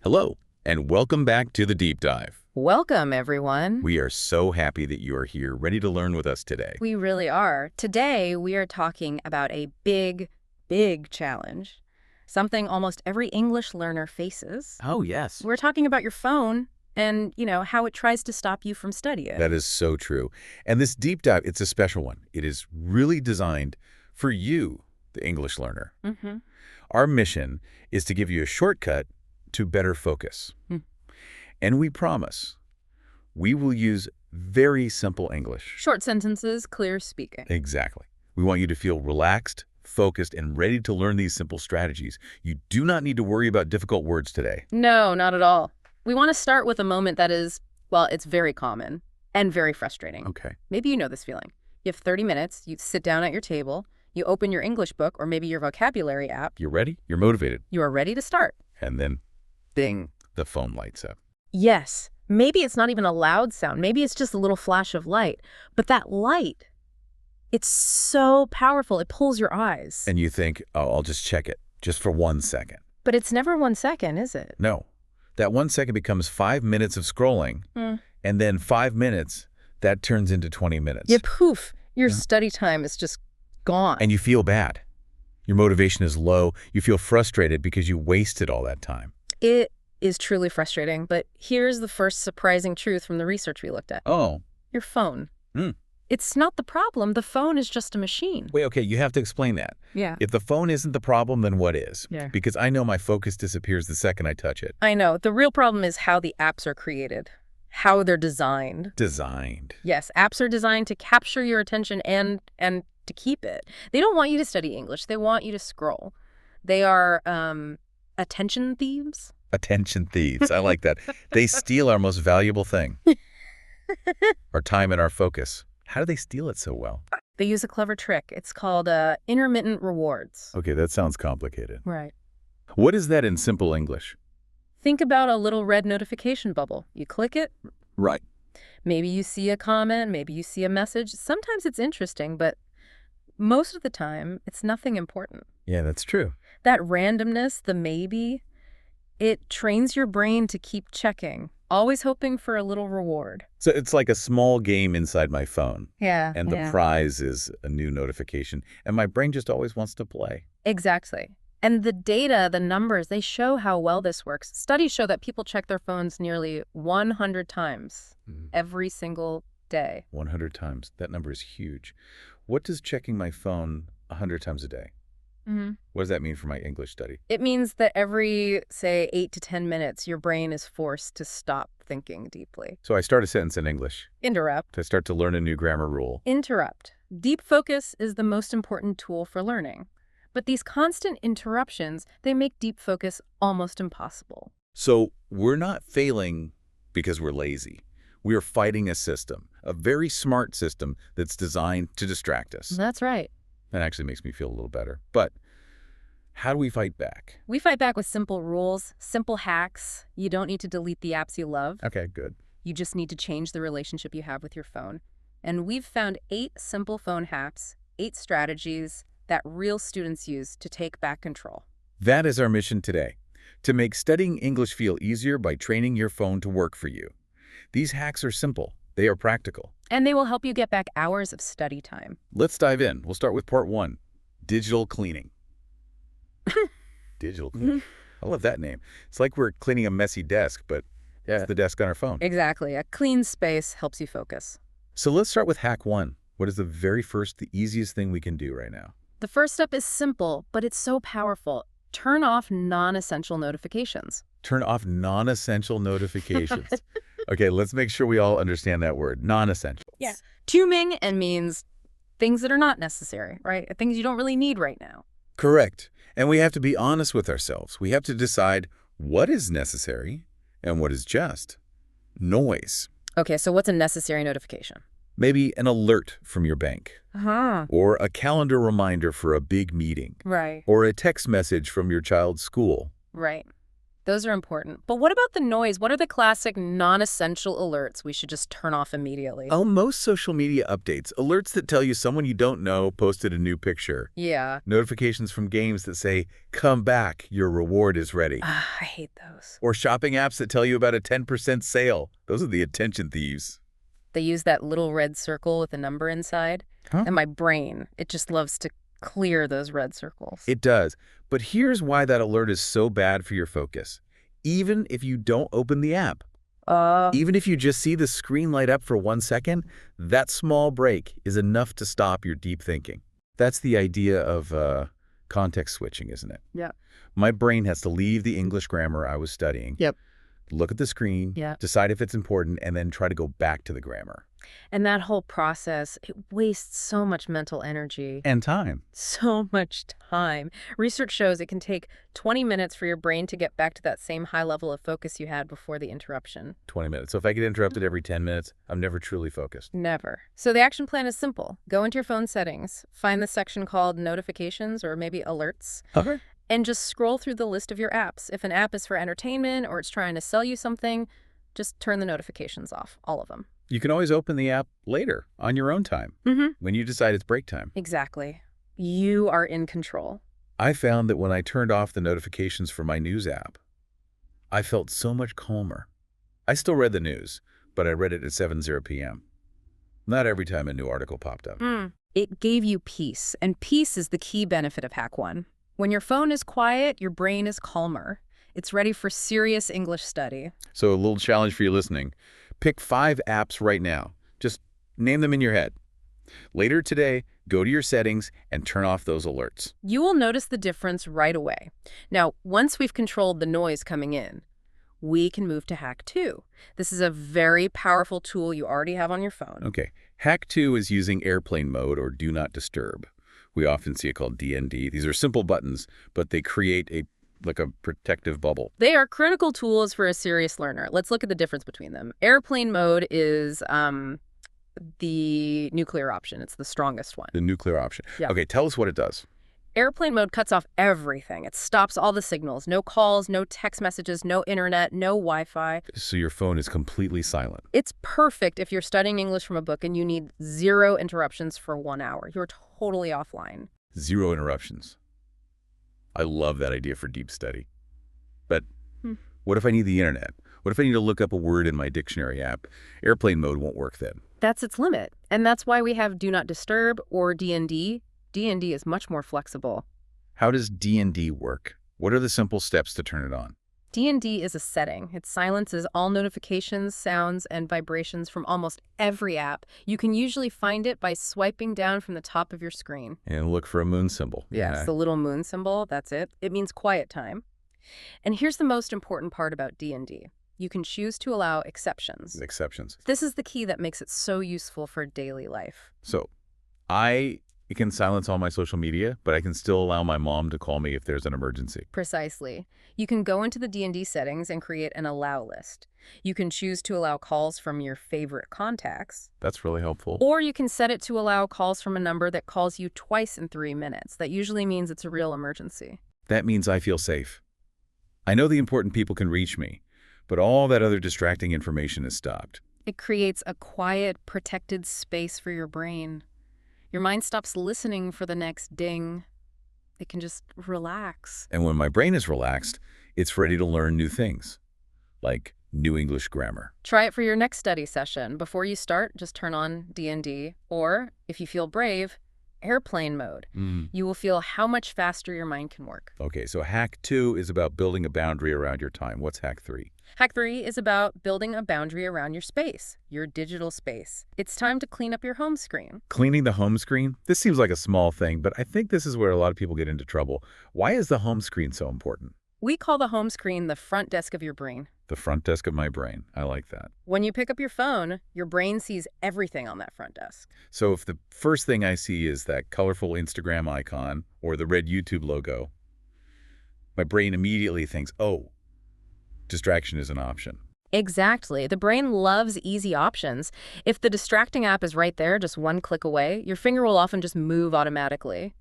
Hello, and welcome back to the Deep Dive. Welcome, everyone. We are so happy that you are here, ready to learn with us today. We really are. Today, we are talking about a big, big challenge, something almost every English learner faces. Oh, yes. We're talking about your phone and, how it tries to stop you from studying. That is so true. And this Deep Dive, it's a special one. It is really designed for you, the English learner. Mm-hmm. Our mission is to give you a shortcut to better focus. And we promise we will use very simple English. Short sentences, clear speaking. Exactly. We want you to feel relaxed, focused, and ready to learn these simple strategies. You do not need to worry about difficult words today. No, not at all. We want to start with a moment that is, well, it's very common and very frustrating. Okay. Maybe you know this feeling. You have 30 minutes, you sit down at your table, you open your English book or maybe your vocabulary app. You're ready? You're motivated. You are ready to start. And then, ding, the phone lights up. Yes. Maybe it's not even a loud sound. Maybe it's just a little flash of light. But that light, it's so powerful. It pulls your eyes. And you think, oh, I'll just check it, just for 1 second. But it's never 1 second, is it? No. That 1 second becomes 5 minutes of scrolling. And then 5 minutes, that turns into 20 minutes. Yeah, poof. Your study time is just gone. And you feel bad. Your motivation is low. You feel frustrated because you wasted all that time. It is truly frustrating. But here's the first surprising truth from the research we looked at. Oh. Your phone. It's not the problem. The phone is just a machine. Wait, okay, you have to explain that. Yeah. If the phone isn't the problem, then what is? Yeah. Because I know my focus disappears the second I touch it. I know. The real problem is how the apps are created, how they're designed. Designed. Yes, apps are designed to capture your attention and to keep it. They don't want you to study English. They want you to scroll. They are attention thieves. Attention thieves. I like that. They steal our most valuable thing. Our time and our focus. How do they steal it so well? They use a clever trick. It's called intermittent rewards. Okay, that sounds complicated. Right. What is that in simple English? Think about a little red notification bubble. You click it. Right. Maybe you see a comment. Maybe you see a message. Sometimes it's interesting, but most of the time, it's nothing important. Yeah, that's true. That randomness, the maybe, it trains your brain to keep checking, always hoping for a little reward. So it's like a small game inside my phone. Yeah. And the prize is a new notification. And my brain just always wants to play. Exactly. And the data, the numbers, they show how well this works. Studies show that people check their phones nearly 100 times every single day. 100 times. That number is huge. What does checking my phone 100 times a day? What does that mean for my English study? It means that every, say, 8 to 10 minutes, your brain is forced to stop thinking deeply. So I start a sentence in English. Interrupt. I start to learn a new grammar rule. Interrupt. Deep focus is the most important tool for learning. But these constant interruptions, they make deep focus almost impossible. So we're not failing because we're lazy. We are fighting a system, a very smart system that's designed to distract us. That's right. That actually makes me feel a little better. But how do we fight back? We fight back with simple rules, simple hacks. You don't need to delete the apps you love. Okay, good. You just need to change the relationship you have with your phone. And we've found 8 simple phone hacks, 8 strategies that real students use to take back control. That is our mission today, to make studying English feel easier by training your phone to work for you. These hacks are simple. They are practical. And they will help you get back hours of study time. Let's dive in. We'll start with part 1, digital cleaning. Digital cleaning. I love that name. It's like we're cleaning a messy desk, but it's the desk on our phone. Exactly. A clean space helps you focus. So let's start with hack 1. What is the very first, the easiest thing we can do right now? The first step is simple, but it's so powerful. Turn off non-essential notifications. Turn off non-essential notifications. Okay, let's make sure we all understand that word, non-essential. Yeah. Tuming and means things that are not necessary, right? Things you don't really need right now. Correct. And we have to be honest with ourselves. We have to decide what is necessary and what is just noise. Okay, so what's a necessary notification? Maybe an alert from your bank. Or a calendar reminder for a big meeting. Right. Or a text message from your child's school. Right. Those are important. But what about the noise? What are the classic non-essential alerts we should just turn off immediately? Oh, most social media updates, alerts that tell you someone you don't know posted a new picture. Yeah. Notifications from games that say, come back, your reward is ready. I hate those. Or shopping apps that tell you about a 10% sale. Those are the attention thieves. They use that little red circle with a number inside. Huh? And my brain, it just loves to clear those red circles. It does. But here's why that alert is so bad for your focus. Even if you don't open the app, even if you just see the screen light up for 1 second, that small break is enough to stop your deep thinking. That's the idea of context switching, isn't it? Yeah. My brain has to leave the English grammar I was studying, Yep. look at the screen, decide if it's important, and then try to go back to the grammar. And that whole process, it wastes so much mental energy. And time. So much time. Research shows it can take 20 minutes for your brain to get back to that same high level of focus you had before the interruption. 20 minutes. So if I get interrupted every 10 minutes, I'm never truly focused. Never. So the action plan is simple. Go into your phone settings, find the section called notifications or maybe alerts. Okay. And just scroll through the list of your apps. If an app is for entertainment or it's trying to sell you something, just turn the notifications off, all of them. You can always open the app later on your own time, when you decide it's break time. Exactly. You are in control. I found that when I turned off the notifications for my news app, I felt so much calmer. I still read the news, but I read it at 7:00 p.m. Not every time a new article popped up. It gave you peace, and peace is the key benefit of Hack 1. When your phone is quiet, your brain is calmer. It's ready for serious English study. So a little challenge for you listening. Pick 5 apps right now. Just name them in your head. Later today, go to your settings and turn off those alerts. You will notice the difference right away. Now, once we've controlled the noise coming in, we can move to Hack 2. This is a very powerful tool you already have on your phone. Okay. Hack 2 is using airplane mode or do not disturb. We often see it called DND. These are simple buttons, but they create a protective bubble. They are critical tools for a serious learner. Let's look at the difference between them. Airplane mode is the nuclear option. It's the strongest one. The nuclear option. Yeah. Okay, tell us what it does. Airplane mode cuts off everything. It stops all the signals. No calls, no text messages, no internet, no Wi-Fi. So your phone is completely silent. It's perfect if you're studying English from a book and you need 0 interruptions for 1 hour. You're totally offline. 0 interruptions. I love that idea for deep study. But what if I need the internet? What if I need to look up a word in my dictionary app? Airplane mode won't work then. That's its limit. And that's why we have Do Not Disturb or DND. DND is much more flexible. How does DND work? What are the simple steps to turn it on? DND is a setting. It silences all notifications, sounds, and vibrations from almost every app. You can usually find it by swiping down from the top of your screen. And look for a moon symbol. Yes, the little moon symbol, that's it. It means quiet time. And here's the most important part about DND. You can choose to allow exceptions. Exceptions. This is the key that makes it so useful for daily life. So I can silence all my social media, but I can still allow my mom to call me if there's an emergency. Precisely. You can go into the DND settings and create an allow list. You can choose to allow calls from your favorite contacts. That's really helpful. Or you can set it to allow calls from a number that calls you twice in 3 minutes. That usually means it's a real emergency. That means I feel safe. I know the important people can reach me, but all that other distracting information is stopped. It creates a quiet, protected space for your brain. Your mind stops listening for the next ding. It can just relax. And when my brain is relaxed, it's ready to learn new things, like new English grammar. Try it for your next study session. Before you start, just turn on DND. Or, if you feel brave, airplane mode. You will feel how much faster your mind can work. Okay, so Hack 2 is about building a boundary around your time. What's Hack 3? Hack 3 is about building a boundary around your space, your digital space. It's time to clean up your home screen. Cleaning the home screen? This seems like a small thing, but I think this is where a lot of people get into trouble. Why is the home screen so important? We call the home screen the front desk of your brain. The front desk of my brain. I like that. When you pick up your phone, your brain sees everything on that front desk. So if the first thing I see is that colorful Instagram icon or the red YouTube logo, my brain immediately thinks, oh, distraction is an option. Exactly. The brain loves easy options. If the distracting app is right there, just one click away, your finger will often just move automatically,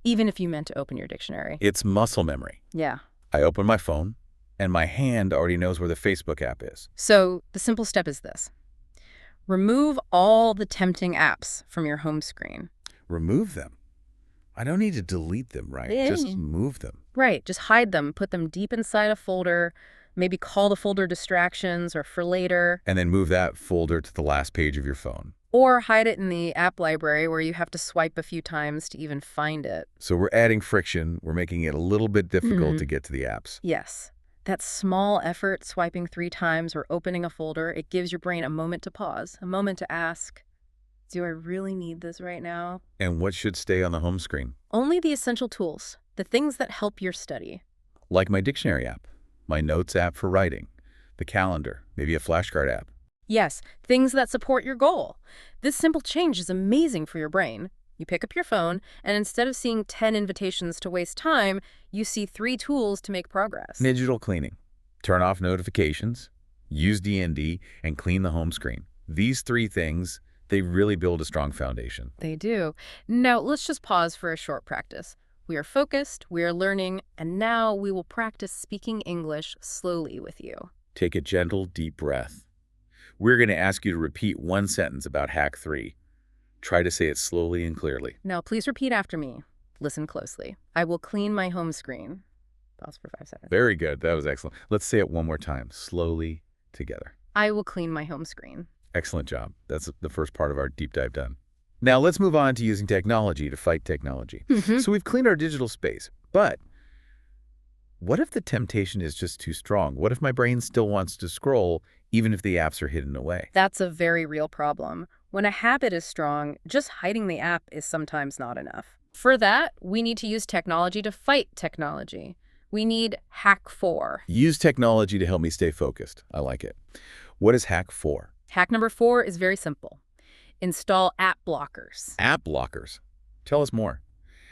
even if you meant to open your dictionary. It's muscle memory. Yeah. I open my phone, And my hand already knows where the Facebook app is. So the simple step is this. Remove all the tempting apps from your home screen. Remove them. I don't need to delete them, right? Just move them. Right. Just hide them. Put them deep inside a folder. Maybe call the folder distractions or for later. And then move that folder to the last page of your phone. Or hide it in the app library where you have to swipe a few times to even find it. So we're adding friction. We're making it a little bit difficult to get to the apps. Yes. That small effort, swiping 3 times or opening a folder, it gives your brain a moment to pause, a moment to ask, do I really need this right now? And what should stay on the home screen? Only the essential tools, the things that help your study. Like my dictionary app, my notes app for writing, the calendar, maybe a flashcard app. Yes, things that support your goal. This simple change is amazing for your brain. You pick up your phone, and instead of seeing 10 invitations to waste time, you see 3 tools to make progress. Digital cleaning. Turn off notifications, use D&D, and clean the home screen. These 3 things, they really build a strong foundation. They do. Now, let's just pause for a short practice. We are focused, we are learning, and now we will practice speaking English slowly with you. Take a gentle, deep breath. We're going to ask you to repeat one sentence about Hack 3. Try to say it slowly and clearly. Now, please repeat after me. Listen closely. I will clean my home screen. Pause for 5 seconds. Very good. That was excellent. Let's say it one more time, slowly, together. I will clean my home screen. Excellent job. That's the first part of our deep dive done. Now, let's move on to using technology to fight technology. So we've cleaned our digital space, but what if the temptation is just too strong? What if my brain still wants to scroll, even if the apps are hidden away? That's a very real problem. When a habit is strong, just hiding the app is sometimes not enough. For that, we need to use technology to fight technology. We need Hack 4. Use technology to help me stay focused. I like it. What is Hack 4? Hack number 4 is very simple. Install app blockers. App blockers. Tell us more.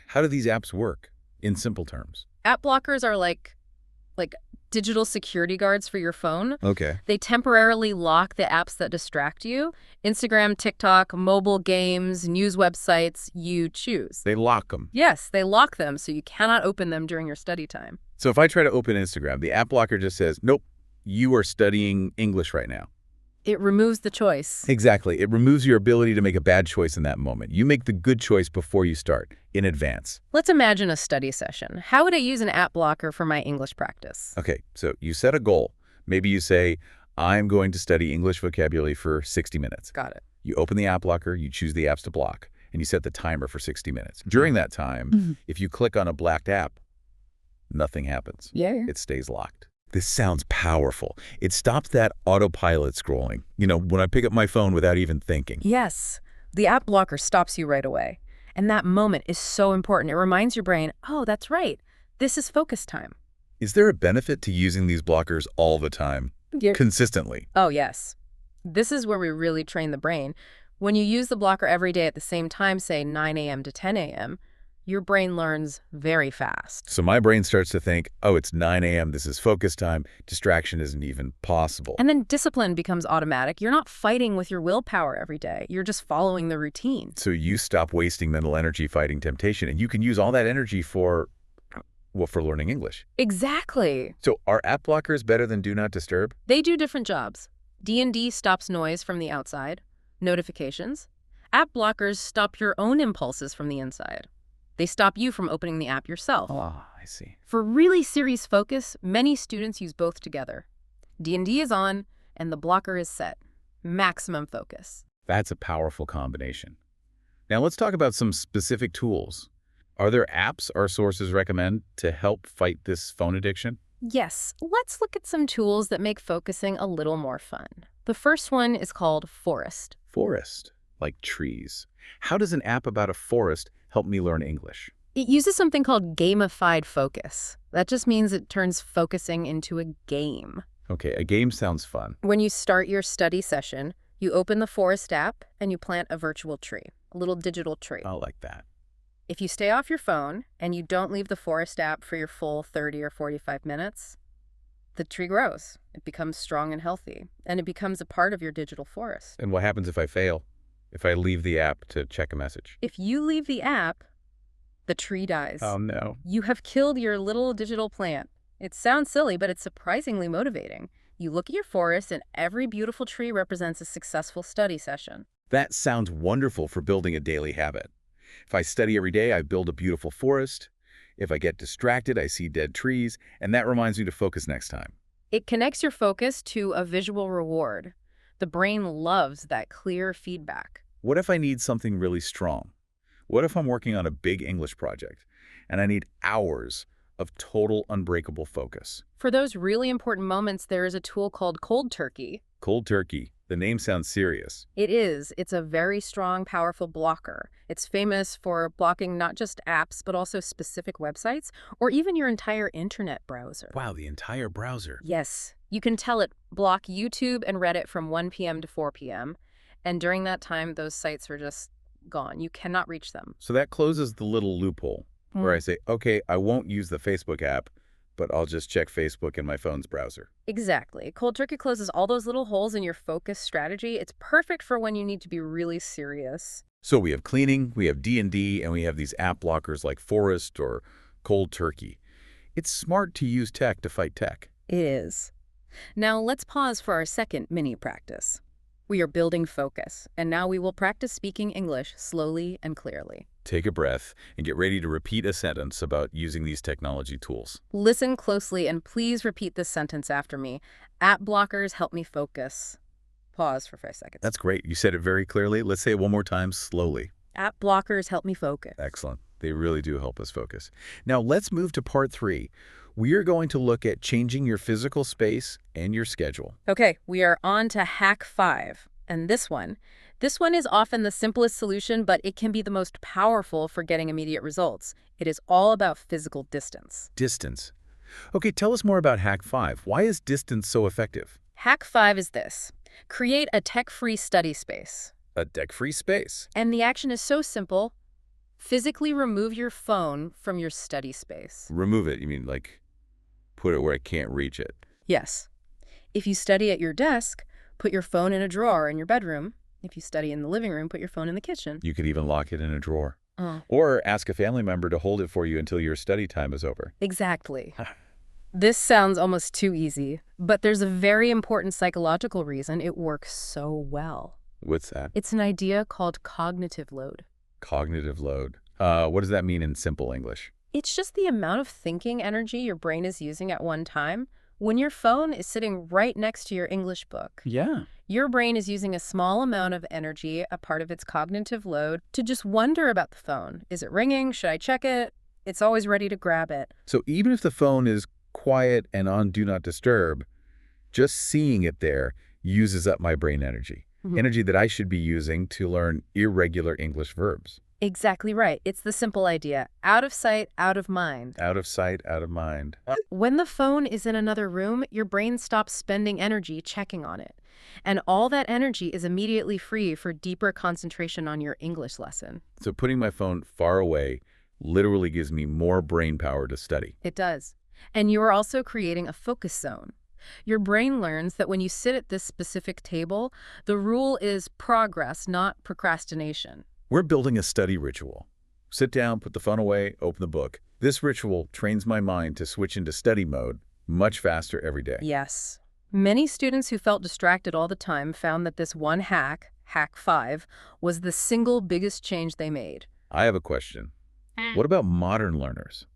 How do these apps work, in simple terms? App blockers are like digital security guards for your phone. Okay. They temporarily lock the apps that distract you. Instagram, TikTok, mobile games, news websites, you choose. They lock them. Yes, they lock them so you cannot open them during your study time. So if I try to open Instagram, the app blocker just says, nope, you are studying English right now. It removes the choice. Exactly. It removes your ability to make a bad choice in that moment. You make the good choice before you start, in advance. Let's imagine a study session. How would I use an app blocker for my English practice? Okay, so you set a goal. Maybe you say, I'm going to study English vocabulary for 60 minutes. Got it. You open the app blocker, you choose the apps to block, and you set the timer for 60 minutes. During that time, if you click on a blacked app, nothing happens. Yeah. It stays locked. This sounds powerful. It stops that autopilot scrolling, when I pick up my phone without even thinking. Yes. The app blocker stops you right away. And that moment is so important. It reminds your brain, oh, that's right. This is focus time. Is there a benefit to using these blockers all the time? Consistently? Oh, yes. This is where we really train the brain. When you use the blocker every day at the same time, say 9 a.m. to 10 a.m., your brain learns very fast. So my brain starts to think, oh, it's 9 a.m., this is focus time, distraction isn't even possible. And then discipline becomes automatic. You're not fighting with your willpower every day. You're just following the routine. So you stop wasting mental energy fighting temptation, and you can use all that energy for learning English. Exactly. So are app blockers better than Do Not Disturb? They do different jobs. D&D stops noise from the outside, notifications. App blockers stop your own impulses from the inside. They stop you from opening the app yourself. Oh, I see. For really serious focus, many students use both together. D&D is on, and the blocker is set. Maximum focus. That's a powerful combination. Now let's talk about some specific tools. Are there apps our sources recommend to help fight this phone addiction? Yes, let's look at some tools that make focusing a little more fun. The first one is called Forest. Forest, like trees. How does an app about a forest help me learn English? It uses something called gamified focus. That just means it turns focusing into a game. Okay, a game sounds fun. When you start your study session, you open the Forest app and you plant a virtual tree, a little digital tree. I like that. If you stay off your phone and you don't leave the Forest app for your full 30 or 45 minutes, the tree grows. It becomes strong and healthy, and it becomes a part of your digital forest. And what happens if I fail? If I leave the app to check a message? If you leave the app, the tree dies. Oh, no. You have killed your little digital plant. It sounds silly, but it's surprisingly motivating. You look at your forest, and every beautiful tree represents a successful study session. That sounds wonderful for building a daily habit. If I study every day, I build a beautiful forest. If I get distracted, I see dead trees, and that reminds me to focus next time. It connects your focus to a visual reward. The brain loves that clear feedback. What if I need something really strong? What if I'm working on a big English project, and I need hours of total unbreakable focus? For those really important moments, there is a tool called cold turkey. Cold turkey. The name sounds serious. It is. It's a very strong, powerful blocker. It's famous for blocking not just apps, but also specific websites or even your entire internet browser. Wow, the entire browser. Yes. You can tell it block YouTube and Reddit from 1 p.m. to 4 p.m. And during that time, those sites are just gone. You cannot reach them. So that closes the little loophole where I say, okay, I won't use the Facebook app, but I'll just check Facebook in my phone's browser. Exactly. Cold turkey closes all those little holes in your focus strategy. It's perfect for when you need to be really serious. So we have cleaning, we have D&D, and we have these app blockers like Forest or Cold Turkey. It's smart to use tech to fight tech. It is. Now let's pause for our second mini practice. We are building focus, and now we will practice speaking English slowly and clearly. Take a breath and get ready to repeat a sentence about using these technology tools. Listen closely and please repeat this sentence after me. App blockers help me focus. Pause for 5 seconds. That's great. You said it very clearly. Let's say it one more time slowly. App blockers help me focus. Excellent. They really do help us focus. Now let's move to part 3. We are going to look at changing your physical space and your schedule. Okay, we are on to hack 5. And this one is often the simplest solution, but it can be the most powerful for getting immediate results. It is all about physical distance. Distance. Okay, tell us more about hack 5. Why is distance so effective? Hack 5 is this. Create a tech-free study space. A tech-free space. And the action is so simple. Physically remove your phone from your study space. Remove it. You mean like put it where I can't reach it? Yes. If you study at your desk, put your phone in a drawer in your bedroom. If you study in the living room, put your phone in the kitchen. You could even lock it in a drawer. Oh. Or ask a family member to hold it for you until your study time is over. Exactly. This sounds almost too easy, but there's a very important psychological reason it works so well. What's that? It's an idea called cognitive load. Cognitive load. What does that mean in simple English? It's just the amount of thinking energy your brain is using at one time when your phone is sitting right next to your English book. Yeah. Your brain is using a small amount of energy, a part of its cognitive load, to just wonder about the phone. Is it ringing? Should I check it? It's always ready to grab it. So even if the phone is quiet and on Do Not Disturb, just seeing it there uses up my brain energy. Energy that I should be using to learn irregular English verbs. Exactly right. It's the simple idea. Out of sight, out of mind. Out of sight, out of mind. When the phone is in another room, your brain stops spending energy checking on it. And all that energy is immediately free for deeper concentration on your English lesson. So putting my phone far away literally gives me more brain power to study. It does. And you are also creating a focus zone. Your brain learns that when you sit at this specific table, the rule is progress, not procrastination. We're building a study ritual. Sit down, put the phone away, open the book. This ritual trains my mind to switch into study mode much faster every day. Yes. Many students who felt distracted all the time found that this one hack, hack 5, was the single biggest change they made. I have a question. What about modern learners?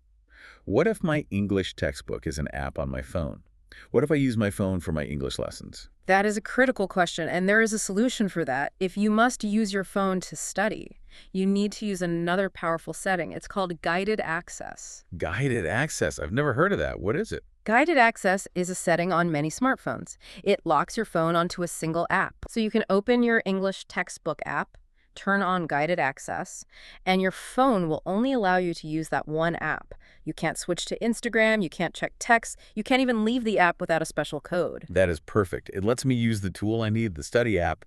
What if my English textbook is an app on my phone? What if I use my phone for my English lessons? That is a critical question, and there is a solution for that. If you must use your phone to study, you need to use another powerful setting. It's called guided access. Guided access. I've never heard of that. What is it? Guided access is a setting on many smartphones. It locks your phone onto a single app. So you can open your English textbook app, turn on guided access, and your phone will only allow you to use that one app. You can't switch to Instagram, you can't check texts, you can't even leave the app without a special code. That is perfect. It lets me use the tool I need, the study app,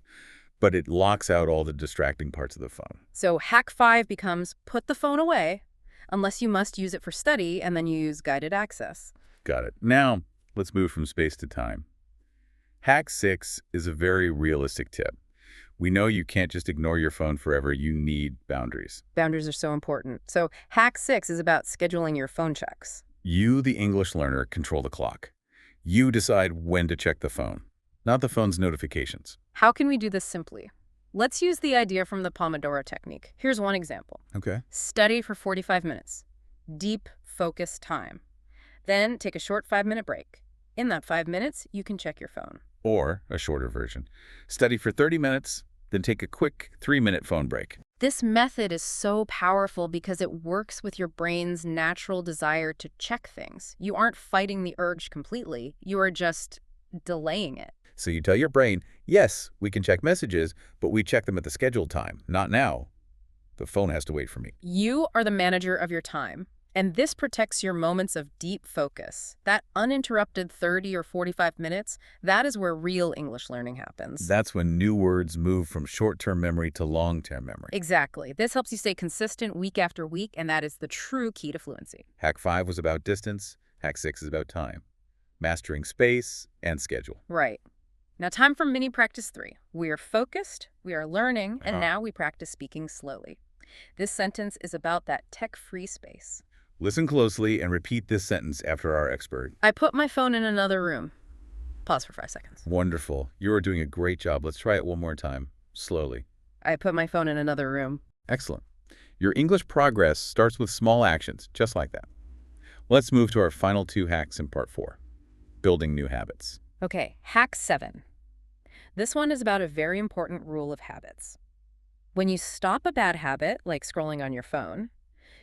but it locks out all the distracting parts of the phone. So hack 5 becomes put the phone away, unless you must use it for study, and then you use guided access. Got it. Now, let's move from space to time. Hack 6 is a very realistic tip. We know you can't just ignore your phone forever. You need boundaries. Boundaries are so important. So hack 6 is about scheduling your phone checks. You, the English learner, control the clock. You decide when to check the phone, not the phone's notifications. How can we do this simply? Let's use the idea from the Pomodoro technique. Here's one example. Okay. Study for 45 minutes. Deep, focused time. Then take a short 5-minute break. In that 5 minutes, you can check your phone. Or a shorter version. Study for 30 minutes, then take a quick 3-minute phone break. This method is so powerful because it works with your brain's natural desire to check things. You aren't fighting the urge completely. You are just delaying it. So you tell your brain, yes, we can check messages, but we check them at the scheduled time, not now. The phone has to wait for me. You are the manager of your time, and this protects your moments of deep focus. That uninterrupted 30 or 45 minutes, that is where real English learning happens. That's when new words move from short-term memory to long-term memory. Exactly. This helps you stay consistent week after week, and that is the true key to fluency. Hack 5 was about distance. Hack 6 is about time. Mastering space and schedule. Right. Now time for mini practice 3. We are focused, we are learning, and now we practice speaking slowly. This sentence is about that tech-free space. Listen closely and repeat this sentence after our expert. I put my phone in another room. Pause for 5 seconds. Wonderful. You are doing a great job. Let's try it one more time, slowly. I put my phone in another room. Excellent. Your English progress starts with small actions, just like that. Let's move to our final 2 hacks in part 4, building new habits. Okay, hack 7. This one is about a very important rule of habits. When you stop a bad habit, like scrolling on your phone,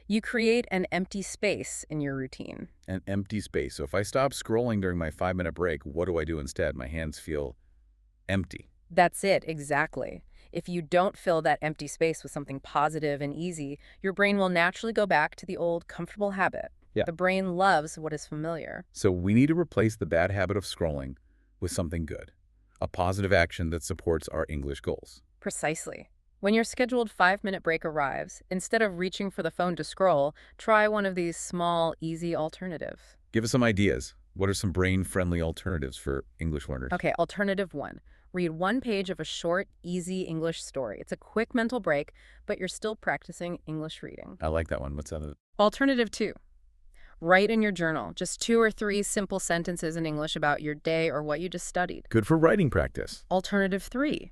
you create an empty space in your routine. An empty space. So if I stop scrolling during my 5-minute break, what do I do instead? My hands feel empty. That's it, exactly. If you don't fill that empty space with something positive and easy, your brain will naturally go back to the old comfortable habit. Yeah. The brain loves what is familiar. So we need to replace the bad habit of scrolling with something good, a positive action that supports our English goals. Precisely. When your scheduled 5-minute break arrives, instead of reaching for the phone to scroll, try one of these small, easy alternatives. Give us some ideas. What are some brain-friendly alternatives for English learners? Okay, alternative 1. Read 1 page of a short, easy English story. It's a quick mental break, but you're still practicing English reading. I like that one. What's that? Alternative 2. Write in your journal just 2 or 3 simple sentences in English about your day or what you just studied. Good for writing practice. Alternative 3.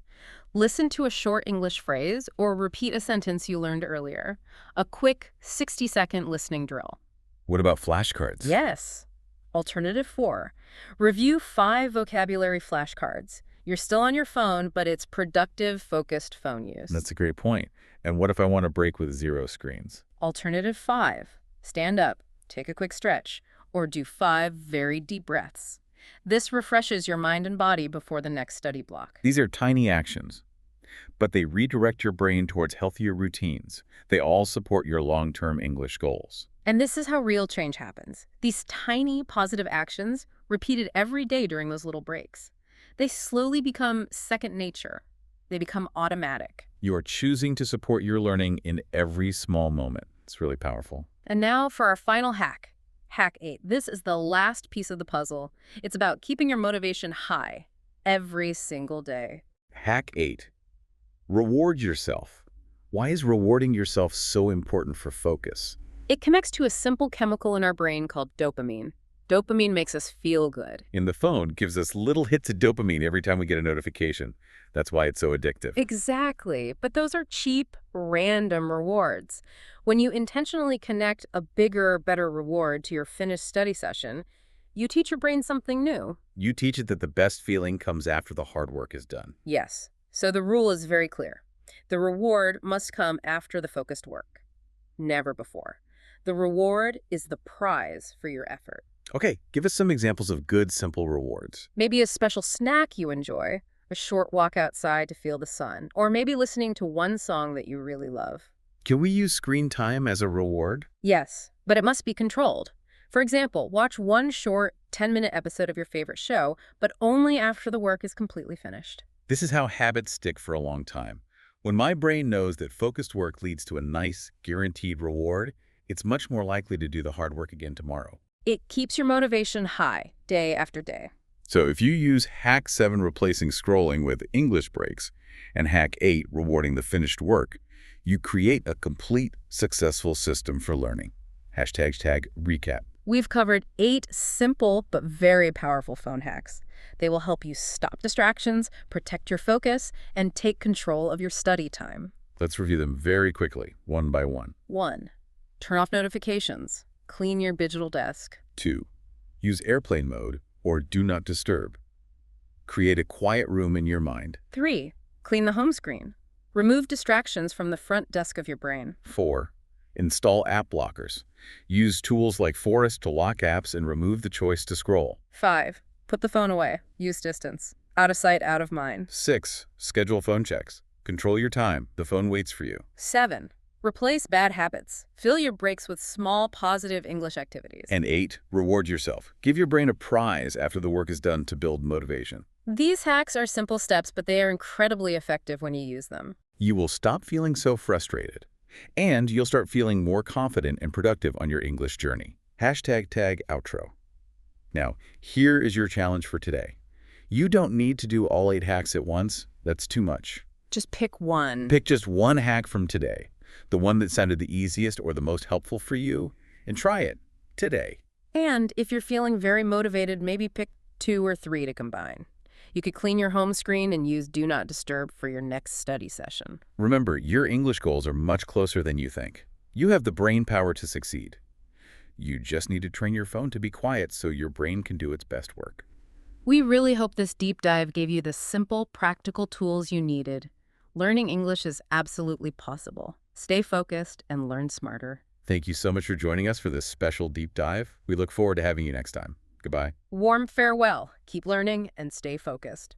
Listen to a short English phrase or repeat a sentence you learned earlier. A quick 60-second listening drill. What about flashcards? Yes. Alternative 4. Review 5 vocabulary flashcards. You're still on your phone, but it's productive, focused phone use. That's a great point. And what if I want to break with 0 screens? Alternative 5. Stand up, take a quick stretch, or do 5 very deep breaths. This refreshes your mind and body before the next study block. These are tiny actions, but they redirect your brain towards healthier routines. They all support your long-term English goals. And this is how real change happens. These tiny positive actions, repeated every day during those little breaks, they slowly become second nature. They become automatic. You are choosing to support your learning in every small moment. It's really powerful. And now for our final hack. Hack 8. This is the last piece of the puzzle. It's about keeping your motivation high every single day. Hack 8. Reward yourself. Why is rewarding yourself so important for focus? It connects to a simple chemical in our brain called dopamine. Dopamine makes us feel good. In the phone, gives us little hits of dopamine every time we get a notification. That's why it's so addictive. Exactly. But those are cheap, random rewards. When you intentionally connect a bigger, better reward to your finished study session, you teach your brain something new. You teach it that the best feeling comes after the hard work is done. Yes. So the rule is very clear. The reward must come after the focused work, never before. The reward is the prize for your effort. Okay, give us some examples of good, simple rewards. Maybe a special snack you enjoy, a short walk outside to feel the sun, or maybe listening to one song that you really love. Can we use screen time as a reward? Yes, but it must be controlled. For example, watch one short 10-minute episode of your favorite show, but only after the work is completely finished. This is how habits stick for a long time. When my brain knows that focused work leads to a nice, guaranteed reward, it's much more likely to do the hard work again tomorrow. It keeps your motivation high, day after day. So if you use Hack 7 replacing scrolling with English breaks and Hack 8 rewarding the finished work, you create a complete, successful system for learning. #recap. We've covered 8 simple but very powerful phone hacks. They will help you stop distractions, protect your focus, and take control of your study time. Let's review them very quickly, one by one. 1. Turn off notifications. Clean your digital desk. 2. Use airplane mode or do not disturb. Create a quiet room in your mind. 3. Clean the home screen. Remove distractions from the front desk of your brain. 4. Install app blockers. Use tools like Forest to lock apps and remove the choice to scroll. 5. Put the phone away. Use distance. Out of sight, out of mind. 6. Schedule phone checks. Control your time. The phone waits for you. 7. Replace bad habits. Fill your breaks with small, positive English activities. And 8. Reward yourself. Give your brain a prize after the work is done to build motivation. These hacks are simple steps, but they are incredibly effective when you use them. You will stop feeling so frustrated, and you'll start feeling more confident and productive on your English journey. #tag outro. Now, here is your challenge for today. You don't need to do all 8 hacks at once. That's too much. Just pick one. Pick just one hack from today, the one that sounded the easiest or the most helpful for you, and try it today. And if you're feeling very motivated, maybe pick 2 or 3 to combine. You could clean your home screen and use Do Not Disturb for your next study session. Remember, your English goals are much closer than you think. You have the brain power to succeed. You just need to train your phone to be quiet so your brain can do its best work. We really hope this deep dive gave you the simple, practical tools you needed. Learning English is absolutely possible. Stay focused and learn smarter. Thank you so much for joining us for this special deep dive. We look forward to having you next time. Goodbye. Warm farewell. Keep learning and stay focused.